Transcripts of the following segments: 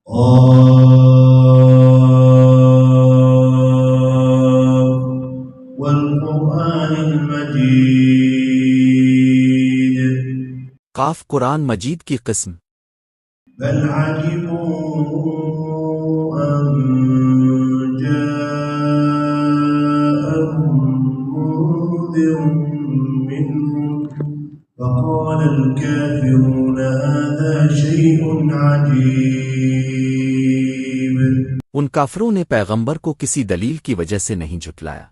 قاف والقرآن المجيد قاف قرآن مجید کی قسم. بل عجبوا أن جاءهم منذر منهم فقال الكافرون هذا شيء عجيب. ان کافروں نے پیغمبر کو کسی دلیل کی وجہ سے نہیں جھٹلایا،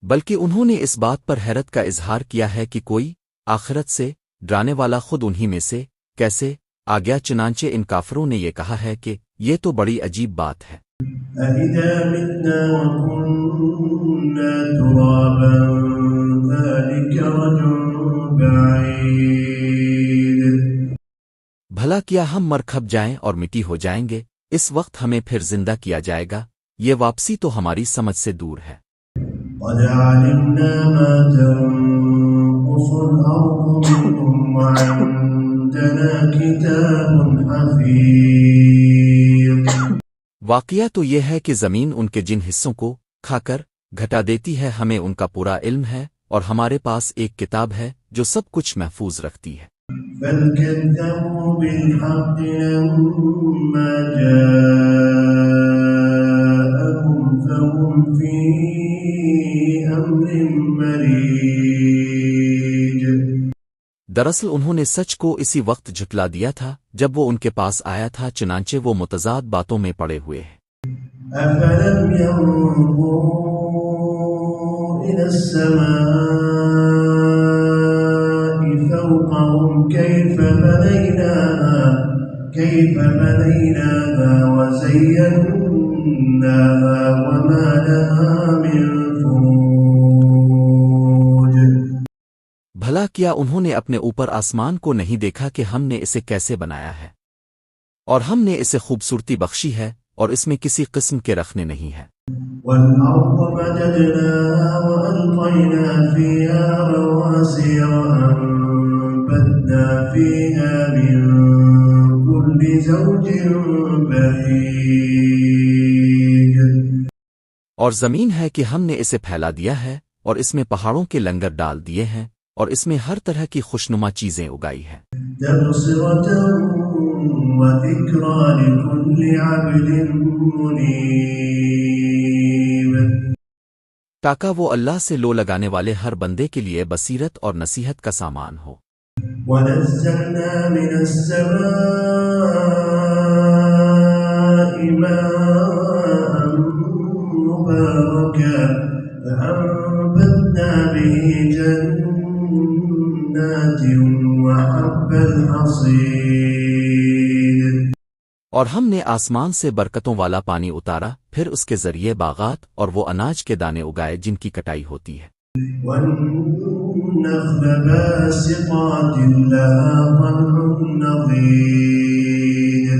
بلکہ انہوں نے اس بات پر حیرت کا اظہار کیا ہے کہ کوئی آخرت سے ڈرانے والا خود انہی میں سے کیسے آ گیا. چنانچہ ان کافروں نے یہ کہا ہے کہ یہ تو بڑی عجیب بات ہے. أَإِذَا مِتْنَا وَكُنَّا تُرَابًا ذَلِكَ رَجْعٌ بَعِيدٌ. بھلا کیا ہم مر کھپ جائیں اور مٹی ہو جائیں گے، اس وقت ہمیں پھر زندہ کیا جائے گا؟ یہ واپسی تو ہماری سمجھ سے دور ہے. قَدْ عَلِمْنَا مَا تَنقُصُ الْأَرْضُ مِنْهُمْ وَعِندَنَا كِتَابٌ حَفِيظٌ. واقعہ تو یہ ہے کہ زمین ان کے جن حصوں کو کھا کر گھٹا دیتی ہے ہمیں ان کا پورا علم ہے، اور ہمارے پاس ایک کتاب ہے جو سب کچھ محفوظ رکھتی ہے. بل كذبوا بالحق لما جاءهم فهم في أمر مريج. دراصل انہوں نے سچ کو اسی وقت جھٹلا دیا تھا جب وہ ان کے پاس آیا تھا، چنانچہ وہ متضاد باتوں میں پڑے ہوئے ہیں. أفلم ينظروا إلى السماء فوقهم كيف بنيناها وزيناها وما لها من فروج. بھلا کیا انہوں نے اپنے اوپر آسمان کو نہیں دیکھا کہ ہم نے اسے کیسے بنایا ہے، اور ہم نے اسے خوبصورتی بخشی ہے، اور اس میں کسی قسم کے رکھنے نہیں ہے. والأرض مددناها وألقينا فيها رواسي وأنبتنا فيها من كل زوج بهيج. اور زمین ہے کہ ہم نے اسے پھیلا دیا ہے، اور اس میں پہاڑوں کے لنگر ڈال دیے ہیں، اور اس میں ہر طرح کی خوشنما چیزیں اگائی ہیں. تبصرة وذكرى لكل عبد منيب. تاکہ وہ اللہ سے لو لگانے والے ہر بندے کے لیے بصیرت اور نصیحت کا سامان ہو. ونزلنا من السماء ماء مباركا فأنبتنا به جنات وحب الحصيد. اور ہم نے آسمان سے برکتوں والا پانی اتارا، پھر اس کے ذریعے باغات اور وہ اناج کے دانے اگائے جن کی کٹائی ہوتی ہے. والنخل باسقات لها طلع نضيد.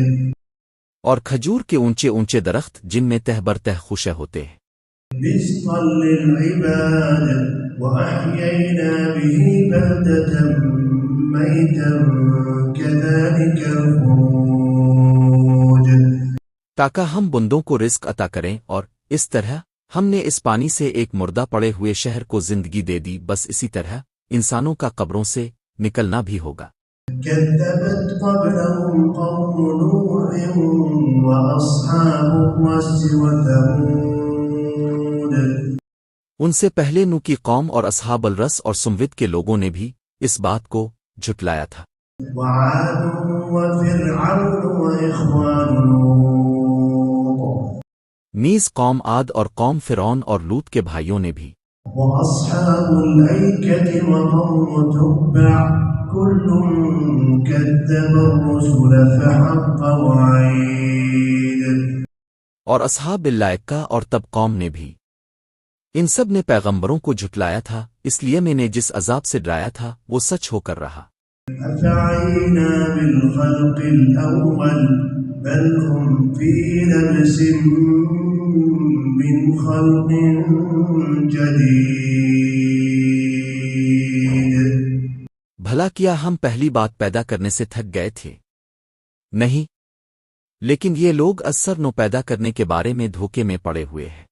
اور کھجور کے اونچے اونچے درخت جن میں تہ بر تہ خوشے ہوتے ہیں. رزقا للعباد وأحيينا به بلدة ميتا كذلك الخروج. تاکہ ہم بندوں کو رزق عطا کریں، اور اس طرح ہم نے اس پانی سے ایک مردہ پڑے ہوئے شہر کو زندگی دے دی، بس اسی طرح انسانوں کا قبروں سے نکلنا بھی ہوگا. كذبت قبلهم قوم نوح وأصحاب الرس وثمود. ان سے پہلے نو کی قوم اور اصحاب الرس اور سموت کے لوگوں نے بھی اس بات کو جھٹلایا تھا. وعاد وفرعون وإخوان لوط نیز قوم عاد اور قوم فرعون اور لوط کے بھائیوں نے بھی. وأصحاب الأيكة وقوم تبع كل كذب الرسل فحق وعيد. اور اصحاب اللائکہ اور تب قوم نے بھی. ان سب نے پیغمبروں کو جھٹلایا تھا، اس لیے میں نے جس عذاب سے ڈرایا تھا وہ سچ ہو کر رہا. أفعينا بالخلق الأول بل هم في لبس من خلق جديد. بھلا کیا ہم پہلی بات پیدا کرنے سے تھک گئے تھے؟ نہیں، لیکن یہ لوگ اثر نو پیدا کرنے کے بارے میں دھوکے میں پڑے ہوئے ہیں۔